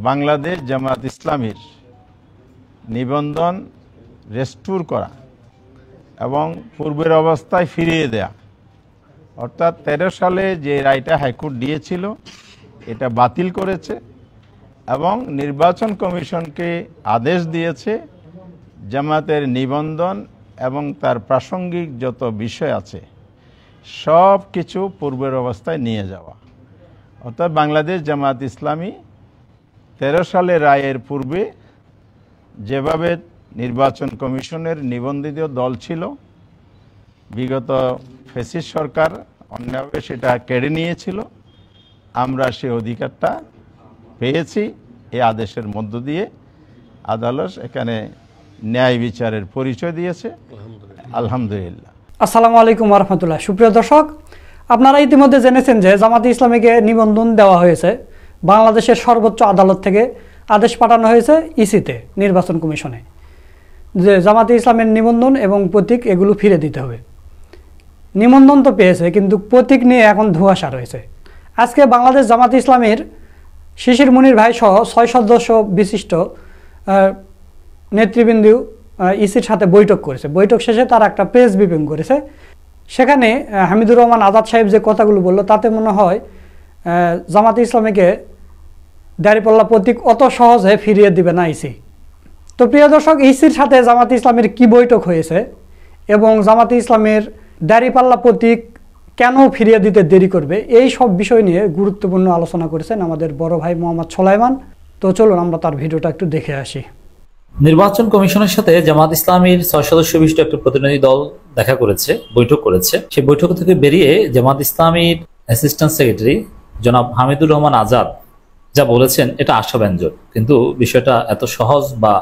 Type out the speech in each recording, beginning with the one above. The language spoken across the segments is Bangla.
বাংলাদেশ জামাত ইসলামীর নিবন্ধন রেস্টোর করা এবং পূর্বের অবস্থায় ফিরিয়ে দেয়া, অর্থাৎ 13 সালে যে রায়টা হাইকোর্ট দিয়েছিল এটা বাতিল করেছে এবং নির্বাচন কমিশনকে আদেশ দিয়েছে জামাতের নিবন্ধন এবং তার প্রাসঙ্গিক যত বিষয় আছে সব কিছু পূর্বের অবস্থায় নিয়ে যাওয়া। অর্থাৎ বাংলাদেশ জামাত ইসলামী 13 সালে রায়ের পূর্বে যেভাবে নির্বাচন কমিশনের নিবন্ধিত দল ছিল, বিগত ফ্যাসিস্ট সরকার অন্যভাবে সেটা কেড়ে নিয়েছিল, আমরা সে অধিকারটা পেয়েছি। এই আদেশের মধ্য দিয়ে আদালত এখানে ন্যায় বিচারের পরিচয় দিয়েছে, আলহামদুলিল্লাহ। আসসালামু আলাইকুম ওয়া রাহমাতুল্লাহ। সুপ্রিয় দর্শক, আপনারা ইতিমধ্যে জেনেছেন যে জামাতে ইসলামীকে নিবন্ধন দেওয়া হয়েছে। বাংলাদেশের সর্বোচ্চ আদালত থেকে আদেশ পাঠানো হয়েছে ইসিতে, নির্বাচন কমিশনে, যে জামাতে ইসলামের নিবন্ধন এবং প্রতীক এগুলো ফিরে দিতে হবে। নিবন্ধন তো পেয়েছে, কিন্তু প্রতীক নিয়ে এখন ধোঁয়াশা রয়েছে। আজকে বাংলাদেশ জামাতে ইসলামীর শিশির মুনির ভাই সহ 6 সদস্য বিশিষ্ট নেতৃবৃন্দ ইসির সাথে বৈঠক করেছে। বৈঠক শেষে তারা একটা প্রেস ব্রিফিং করেছে। সেখানে হামিদুর রহমান আজাদ সাহেব যে কথাগুলো বলল, তাতে মনে হয় জামাতে ইসলামীকে দাঁড়িপাল্লা প্রতীক অত সহজে ফিরিয়ে দিবে না ইসি। তো প্রিয় দর্শক, ইসির সাথে জামাতে ইসলামের কি বৈঠক হয়েছে এবং জামাতে ইসলামের দাঁড়িপাল্লা প্রতীক কেন ফিরিয়ে দিতে দেরি করবে, এই সব বিষয় নিয়ে গুরুত্বপূর্ণ আলোচনা করেছেন আমাদের বড় ভাই মোহাম্মদ সোলাইমান। তো চলুন আমরা তার ভিডিওটা একটু দেখে আসি। নির্বাচন কমিশনের সাথে জামাত ইসলামীর 6 সদস্য বিশিষ্ট একটা প্রতিনিধি দল দেখা করেছে, বৈঠক করেছে। সেই বৈঠক থেকে বেরিয়ে জামাত ইসলামীর অ্যাসিস্ট্যান্ট সেক্রেটারি জনাব হামিদুর রহমান আজাদ যা বলেছেন এটা আশাব্যঞ্জক, কিন্তু বিষয়টা এত সহজ বা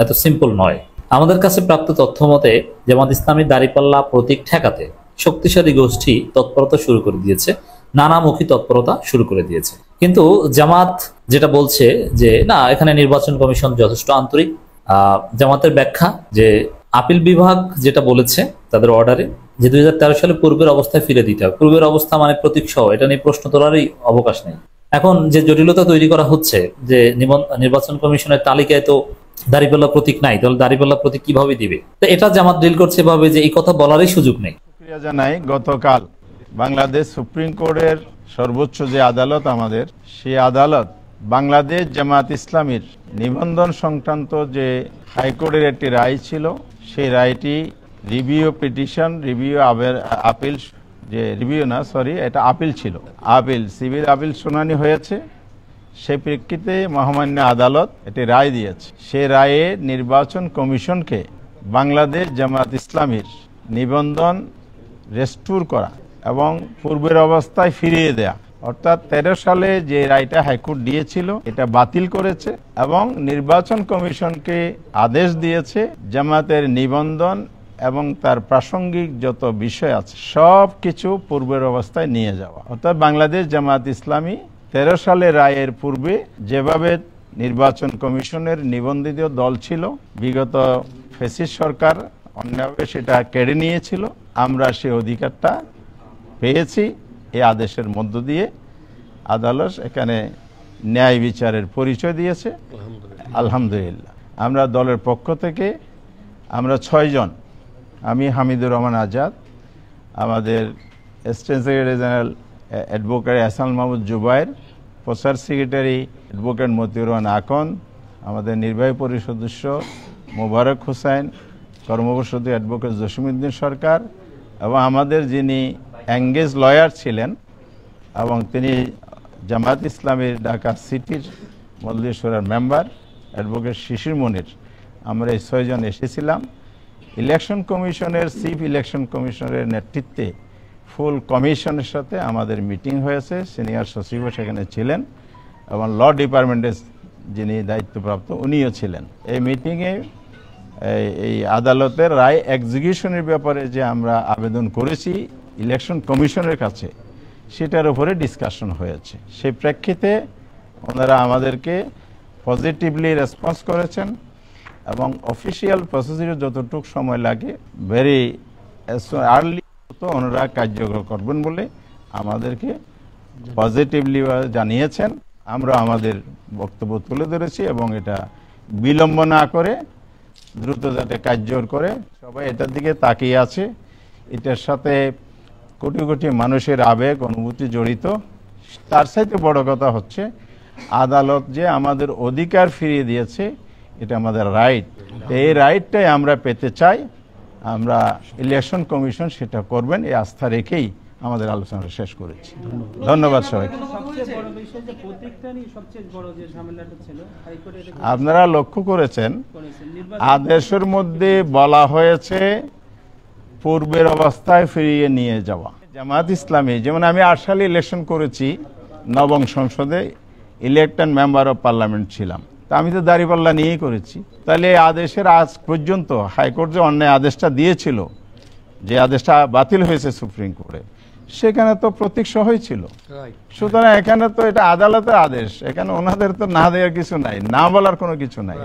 এত সিম্পল নয়। আমাদের কাছে প্রাপ্ত তথ্য মতে জামাত ইসলামীর দাঁড়িপাল্লা প্রতীক ঠেকাতে শক্তিশালী গোষ্ঠী তৎপরতা শুরু করে দিয়েছে, নানামুখী তৎপরতা শুরু করে দিয়েছে। কিন্তু জামাত যেটা বলছে যে না, এখানে নির্বাচন কমিশন যথেষ্ট আন্তরিক। জামাতের ব্যাখ্যা যে আপিল বিভাগ যেটা বলেছে তাদের অর্ডারে যে 2013 সালে পূর্বের অবস্থায় ফিরে দিতে হবে। পূর্বের অবস্থা মানে প্রতীক সহ, এটা নিয়ে প্রশ্ন তোলারই অবকাশ নেই। এখন যে জটিলতা তৈরি করা হচ্ছে যে নির্বাচন কমিশনের তালিকায় তো দাঁড়িপাল্লা প্রতীক নাই, তাহলে দাঁড়িপাল্লা প্রতীক কিভাবে দিবে? তো এটা জামাত ডিল করছে এভাবে যে এই কথা বলারই সুযোগ নেই। শুকরিয়া জানাই, গতকাল বাংলাদেশ সুপ্রিম কোর্টের সর্বোচ্চ যে আদালত আমাদের, সেই আদালত বাংলাদেশ জামাত ইসলামীর নিবন্ধন সংক্রান্ত যে হাইকোর্টের একটি রায় ছিল, সেই রায়টি রিভিউ পিটিশন, আপিল, যে রিভিউ না সরি এটা আপিল ছিল, আপিল সিভিল আপিল শুনানি হয়েছে। সেই প্রেক্ষিতে মহামান্য আদালত একটি রায় দিয়েছে। সে রায়ে নির্বাচন কমিশনকে বাংলাদেশ জামাত ইসলামীর নিবন্ধন রেস্টোর করা এবং পূর্বের অবস্থায় ফিরিয়ে দেয়া, অর্থাৎ 13 সালে যে রায়টা হাইকোর্ট দিয়েছিল এটা বাতিল করেছে এবং নির্বাচন কমিশনকে আদেশ দিয়েছে জামাতের নিবন্ধন এবং তার প্রাসঙ্গিক যত বিষয় আছে সব কিছু পূর্বের অবস্থায় নিয়ে যাওয়া। অর্থাৎ বাংলাদেশ জামাত ইসলামী 13 সালে রায়ের পূর্বে যেভাবে নির্বাচন কমিশনের নিবন্ধিত দল ছিল, বিগত ফ্যাসিস্ট সরকার অন্যভাবে সেটা কেড়ে নিয়েছিল, আমরা সে অধিকারটা পেয়েছি। এই আদেশের মধ্য দিয়ে আদালত এখানে ন্যায় বিচারের পরিচয় দিয়েছে, আলহামদুলিল্লাহ। আমরা দলের পক্ষ থেকে আমরা 6 জন, আমি হামিদুর রহমান আজাদ, আমাদের assistant secretary general advocate Hasan Mahmud Zubair, প্রচার সেক্রেটারি অ্যাডভোকেট মতিউর রহমান আকন, আমাদের নির্বাহী পরিষদ সদস্য মোবারক হোসেন, কর্মপরিষদ অ্যাডভোকেট জসিমউদ্দিন সরকার, এবং আমাদের যিনি এঙ্গেজ লয়ার ছিলেন এবং তিনি জামাত ইসলামীর ঢাকা সিটির মজলিস শুরার মেম্বার অ্যাডভোকেট শিশির মুনির, আমরা এই 6 জন এসেছিলাম। ইলেকশন কমিশনের চিফ ইলেকশন কমিশনের নেতৃত্বে ফুল কমিশনের সাথে আমাদের মিটিং হয়েছে। সিনিয়র সচিবও সেখানে ছিলেন এবং ল ডিপার্টমেন্টের যিনি দায়িত্বপ্রাপ্ত উনিও ছিলেন। এই মিটিংয়ে এই আদালতের রায় এক্সিকিউশনের ব্যাপারে যে আমরা আবেদন করেছি ইলেকশন কমিশনের কাছে, সেটার উপরে ডিসকাশন হয়েছে। সেই প্রেক্ষিতে ওনারা আমাদেরকে পজিটিভলি রেসপন্স করেছেন এবং অফিসিয়াল প্রসিডিউর যতটুকু সময় লাগে ভেরি আর্লি তো ওনারা কার্যকর করবেন বলে আমাদেরকে পজিটিভলি জানিয়েছেন। আমরা আমাদের বক্তব্য তুলে ধরেছি এবং এটা বিলম্ব না করে দ্রুত যাতে কার্যকর করে, সবাই এটার দিকে তাকিয়ে আছে। এটার সাথে কোটি কোটি মানুষের আবেগ অনুভূতি জড়িত। তার চাইতে বড় কথা হচ্ছে আদালত যে আমাদের অধিকার ফিরিয়ে দিয়েছে, এটা আমাদের রাইট। এই রাইটটাই আমরা পেতে চাই। আমরা ইলেকশন কমিশন সেটা করবেন এই আস্থা রেখেই আমাদের আলোচনা শেষ করেছি। ধন্যবাদ সবাইকে। আপনারা লক্ষ্য করেছেন আদেশের মধ্যে বলা হয়েছে পূর্বের অবস্থায় ফিরিয়ে নিয়ে যাওয়া। জামাত ইসলামী, যেমন আমি 8 সালে ইলেকশন করেছি, নবম সংসদে ইলেক্টেড মেম্বার অফ পার্লামেন্ট ছিলাম, তা আমি তো দাঁড়িপাল্লা নিয়েই করেছি। তাহলে এই আদেশের আজ পর্যন্ত হাইকোর্ট যে অন্যায় আদেশটা দিয়েছিল, যে আদেশটা বাতিল হয়েছে সুপ্রিম কোর্টে, সেখানে তো প্রতীক সহই ছিল। সুতরাং এখানে তো এটা আদালতের আদেশ, এখানে ওনাদের তো না দেওয়ার কিছু নাই, না বলার কোনো কিছু নাই।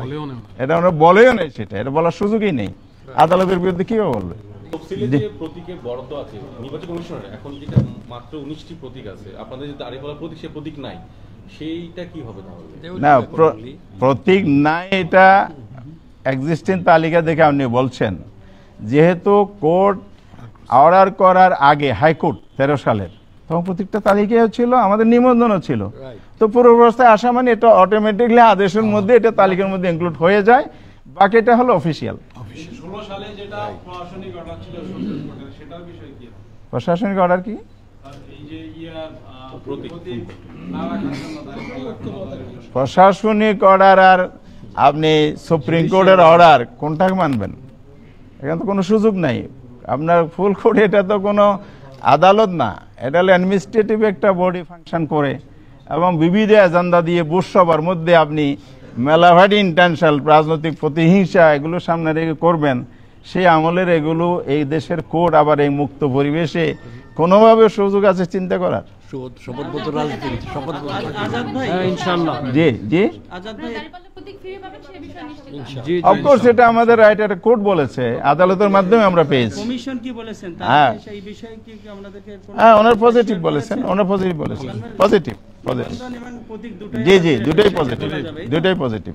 এটা ওরা বলেও নেই, সেটা এটা বলার সুযোগই নেই। আদালতের বিরুদ্ধে কিভাবে বলবে? প্রতীকের বরাদ্দ আছে নির্বাচন কমিশনের, এখন যেটা মাত্র 19টি প্রতীক আছে, আপনাদের যে দাঁড়িপাল্লা প্রতীক, সে প্রতীক নাই, সেইটা কি হবে তাহলে? না, প্রতীক নাই, এটা এক্সিস্টিং তালিকা দেখে আপনি বলছেন। যেহেতু কোর্ট অর্ডার করার আগে হাইকোর্ট 13 সালের, তখন প্রত্যেকটা তালিকায় ছিল, আমাদের নিবন্ধনও ছিল। তো পুরো অবস্থায় আসা মানে এটা অটোমেটিকলি আদেশের মধ্যে, এটা তালিকার মধ্যে ইনক্লুড হয়ে যায়। বাকিটা হলো অফিসিয়াল। 16 সালে যেটা প্রশাসনিক অর্ডার ছিল সেটার বিষয় কি? প্রশাসনিক অর্ডার কি? এই যে প্রতীক না রাখার জন্য প্রশাসনিক অর্ডার আর আপনি সুপ্রিম কোর্টের অর্ডার কোনটা মানবেন? এখানে তো কোনো সুযোগ নাই। আপনার ফুল কোর্ট এটা তো কোনো আদালত না, এটা হলো অ্যাডমিনিস্ট্রেটিভ একটা বডি ফাংশন করে, এবং বিবিধ এজেন্ডা দিয়ে বুসসভার মধ্যে আপনি মেলাভাটি ইন্টেনশনাল রাজনৈতিক প্রতিহিংসা এগুলো সামনে রেখে করবেন। সেই আমলের এগুলো এই দেশের কোর্ট আবার এই মুক্ত পরিবেশে কোনোভাবে সুযোগ আছে চিন্তা করার? জি জি, অফকোর্স এটা আমাদের রাইট, এটা কোর্ট বলেছে, আদালতের মাধ্যমে আমরা পেয়েছি। কমিশন কি বলেছেন হ্যাঁ, এই বিষয়ে কি আপনাদেরকে? হ্যাঁ, ওনার পজিটিভ বলেছেন, ওনার পজিটিভ বলেছেন, পজিটিভ পজিটিভ। জি জি, দুটোই পজিটিভ, দুটোই পজিটিভ।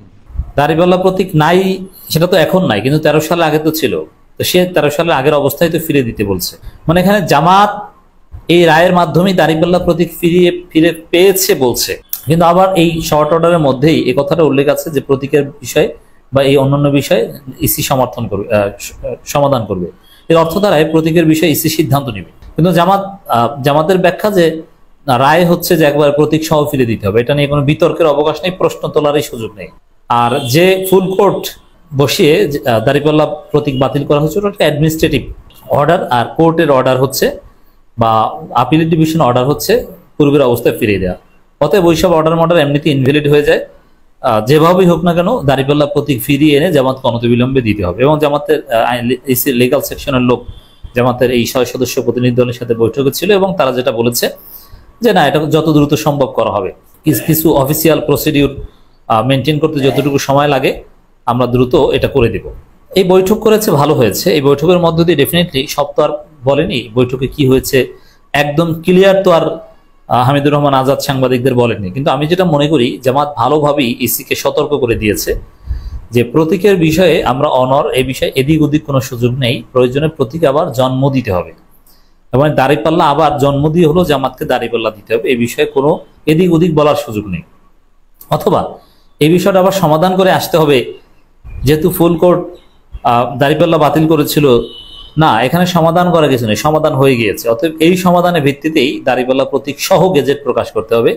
দাঁড়িপাল্লা প্রতীক নাই সেটা তো এখন নাই, কিন্তু 13 সালের আগে তো ছিল। তো সে 13 সালের আগের অবস্থায় তো ফিরে দিতে বলছে। মানে এখানে জামাত এই রায়ের মাধ্যমে দাঁড়িপাল্লা প্রতীক ফিরে পেয়েছে বলছে, কিন্তু আবার এই শর্ট অর্ডারের মধ্যেই এই কথাটা উল্লেখ আছে যে প্রতীকের বিষয়ে বা এই অন্যান্য বিষয়ে ইসি সমর্থন করবে, সমাধান করবে। এর অর্থ দ্বারায় প্রতীকের বিষয়ে ইসি সিদ্ধান্ত নেবে। কিন্তু জামাতের ব্যাখ্যা যে রায় হচ্ছে যে একবার প্রতীক সহ ফিরে দিতে হবে, এটা নিয়ে কোনো বিতর্কের অবকাশ নেই, প্রশ্ন তোলারই সুযোগ নেই। আর যে ফুল কোর্ট বসিয়ে দাঁড়িপাল্লা প্রতীক বাতিল করা হচ্ছে, ওটা অ্যাডমিনিস্ট্রেটিভ অর্ডার, আর কোর্টের অর্ডার হচ্ছে বা আপিলেট ডিভিশন অর্ডার হচ্ছে পূর্বের অবস্থায় ফিরিয়ে দেওয়া। অতএব ওইসব অর্ডার মর্ডার এমনিতে ইনভ্যালিড হয়ে যায়। যেভাবেই হোক না কেন দাঁড়িপাল্লা প্রতীক ফিরিয়ে এনে জামাতকে অনতিবিলম্বে দিতে হবে। এবং জামাতের লিগাল সেকশনের লোক জামাতের এই 6 সদস্য প্রতিনিধি দলের সাথে বৈঠকে ছিল, এবং তারা যেটা বলেছে যে না, এটা যত দ্রুত সম্ভব করা হবে। কিছু অফিসিয়াল প্রসিডিউর মেনটেন করতে যতটুকু সময় লাগে আমরা দ্রুত এটা করে দেব। এই বৈঠক করেছে, ভালো হয়েছে। এই বৈঠকের মধ্য দিয়ে ডেফিনেটলি সব তো আর বলেনি বৈঠকে কি হয়েছে একদম ক্লিয়ার তো আর হামিদুর রহমান আজাদ সাংবাদিকদের বলেননি। কিন্তু আমি যেটা মনে করি, জামাত ভালোভাবেই ইসিকে সতর্ক করে দিয়েছে যে প্রতীকের বিষয়ে আমরা অনর, এই বিষয়ে এদিক ওদিক কোনো সুযোগ নেই, প্রয়োজনে প্রতীক আবার জন্ম দিতে হবে, এবং দাঁড়িপাল্লা আবার জন্ম দিয়ে হলো জামাতকে দাঁড়িপাল্লা দিতে হবে, এই বিষয়ে কোনো এদিক ওদিক বলার সুযোগ নেই। অথবা এই বিষয়টা আবার সমাধান করে আসতে হবে, যেহেতু ফুল কোর্ট দাঁড়িপাল্লা বাতিল করেছিল, না এখানে সমাধান করা কিছু নেই, সমাধান হয়ে গিয়েছে। অতএব এই সমাধানের ভিত্তিতেই দাঁড়িপাল্লা প্রতীক সহ গেজেট প্রকাশ করতে হবে,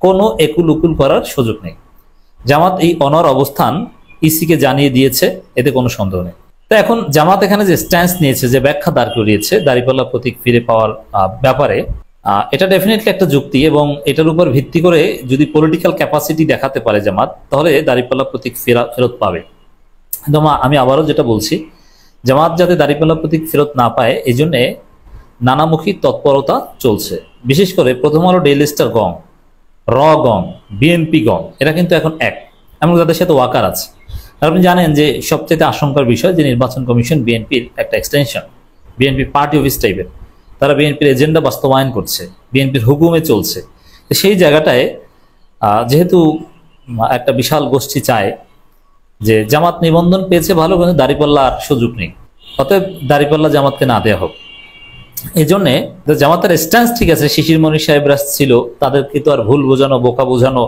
কোনো একুল উকুল করার সুযোগ নেই। জামাত এই অনর অবস্থান ইসিকে জানিয়ে দিয়েছে, এতে কোনো সন্দেহ নেই। তো এখন জামাত এখানে যে স্ট্যান্স নিয়েছে, যে ব্যাখ্যা দাঁড় করিয়েছে দাঁড়িপাল্লা প্রতীক ফিরে পাওয়ার ব্যাপারে, এটা ডেফিনেটলি একটা যুক্তি, এবং এটার উপর ভিত্তি করে যদি পলিটিক্যাল ক্যাপাসিটি দেখাতে পারে জামাত, তাহলে দাঁড়িপাল্লা প্রতীক ফেরত পাবে। কিন্তু আমি আবারও যেটা বলছি, জামাত যাতে দাঁড়িপাল্লা প্রতীক ফেরত না পায় এই জন্যে নানামুখী তৎপরতা চলছে। বিশেষ করে প্রথম আলো ডেইলি স্টার গং, র গং, বিএনপি গং, এরা কিন্তু এখন এক, এমন তাদের সাথে ওয়াকার আছে। আর আপনি জানেন যে সবচেয়ে আশঙ্কার বিষয় যে নির্বাচন কমিশন বিএনপির একটা এক্সটেনশন, বিএনপি পার্টি অফিস টাইপের, তারা বিএনপির এজেন্ডা বাস্তবায়ন করছে, বিএনপির হুকুমে চলছে। সেই জায়গাটায় যেহেতু একটা বিশাল গোষ্ঠী চায় যে জামাত নিবন্ধন পেয়েছে ভালো, কিন্তু দাঁড়িপাল্লার সুযোগ নেই, অতএব দাঁড়িপাল্লা জামাতকে না দেওয়া হোক। এই জন্যে জামাতের স্ট্যান্স ঠিক আছে, শিশির মনি সাহেবরা ছিল, তাদেরকে তো আর ভুল বোঝানো, বোকা বোঝানো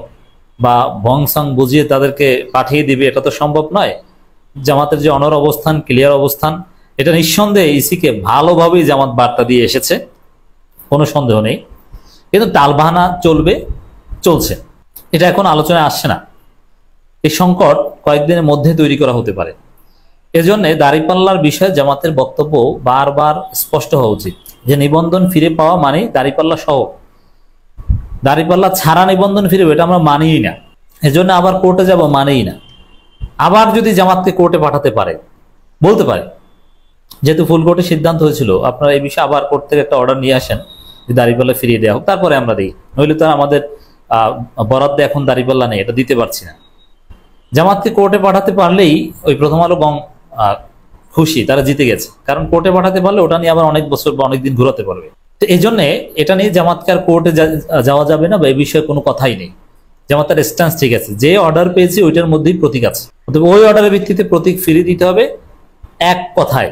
বা ভংসং বুঝিয়ে তাদেরকে পাঠিয়ে দিবে এটা তো সম্ভব নয়। জামাতের যে অনর অবস্থান, ক্লিয়ার অবস্থান, এটা নিঃসন্দেহে ইসিকে ভালোভাবেই জামাত বার্তা দিয়ে এসেছে, কোনো সন্দেহ নেই। কিন্তু টালবাহানা চলছে, এটা এখন আলোচনায় আসছে না। এই সংকট কয়েকদিনের মধ্যে তৈরি করা হতে পারে। এজন্য দাঁড়িপাল্লার বিষয়ে জামাতের বক্তব্য বারবার স্পষ্ট হওয়া উচিত যে নিবন্ধন ফিরে পাওয়া মানে দাঁড়িপাল্লা সহ, দাঁড়িপাল্লা ছাড়া নিবন্ধন ফিরে এটা আমরা মানিই না। এজন্য আবার কোর্টে যাব মানেই না। আবার যদি জামাতকে কোর্টে পাঠাতে পারে, বলতে পারে, যেহেতু ফুল কোর্টে সিদ্ধান্ত হয়েছিল আপনারা এই বিষয়ে আবার কোর্ট থেকে একটা অর্ডার নিয়ে আসেন যে দাঁড়িপাল্লা ফিরিয়ে দেওয়া হোক, তারপরে আমরা দিই, নইলে তো আমাদের বরাদ্দে এখন দাঁড়িপাল্লা নেই, এটা দিতে পারছি না। জামাতকে কোর্টে পাঠাতে পারলেই ওই প্রথম আলো গং খুশি, তারা জিতে গেছে, কারণ কোর্টে পাঠাতে পারলে ওটা নিয়ে আবার অনেক বছর বা অনেকদিন ঘুরাতে পারবে। তো এই জন্যে এটা নিয়ে জামাতকে আর কোর্টে যাওয়া যাবে না, বা এই বিষয়ে কোনো কথাই নেই। জামাতের স্ট্যান্স ঠিক আছে, যে অর্ডার পেয়েছি ওইটার মধ্যেই প্রতীক আছে, তবে ওই অর্ডারের ভিত্তিতে প্রতীক ফিরিয়ে দিতে হবে। এক কথায়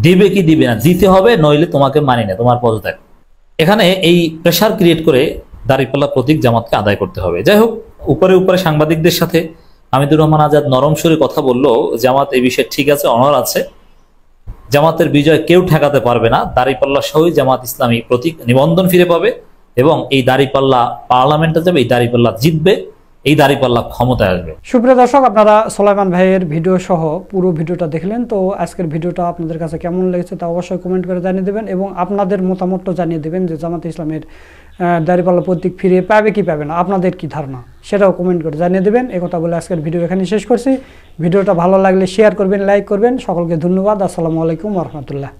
দিবে কি দিবে না, দিতে হবে, নইলে তোমাকে মানি না, তোমার পদত্যাগ। এখানে এই প্রেশার ক্রিয়েট করে দাঁড়িপাল্লা প্রতীক জামাতকে আদায় করতে হবে। যাই হোক, উপরে উপরে সাংবাদিকদের সাথে হামিদুর রহমান আজাদ নরম সুরে কথা বললো, জামাত এই বিষয়ে ঠিক আছে, অনর আছে, জামাতের বিজয় কেউ ঠেকাতে পারবে না, দাঁড়িপাল্লা সহই জামাত ইসলামী প্রতীক নিবন্ধন ফিরে পাবে এবং এই দাঁড়িপাল্লা পার্লামেন্টে যাবে, এই দাঁড়িপাল্লা জিতবে, এই দাঁড়িপাল্লা ক্ষমতায় আসবে। সুপ্রিয় দর্শক, আপনারা সোলাইমান ভাইয়ের ভিডিও সহ পুরো ভিডিওটা দেখলেন। তো আজকের ভিডিওটা আপনাদের কাছে কেমন লেগেছে তা অবশ্যই কমেন্ট করে জানিয়ে দেবেন এবং আপনাদের মতামতটা জানিয়ে দেবেন যে জামাত ইসলামের দাঁড়িপাল্লা প্রতীক ফিরিয়ে পাবে কি পাবে না, আপনাদের কি ধারণা সেটাও কমেন্ট করে জানিয়ে দেবেন। এই কথা বলে আজকের ভিডিও এখানে শেষ করছি। ভিডিওটা ভালো লাগলে শেয়ার করবেন, লাইক করবেন। সকলকে ধন্যবাদ। আসসালামু আলাইকুম ওয়া রাহমাতুল্লাহ।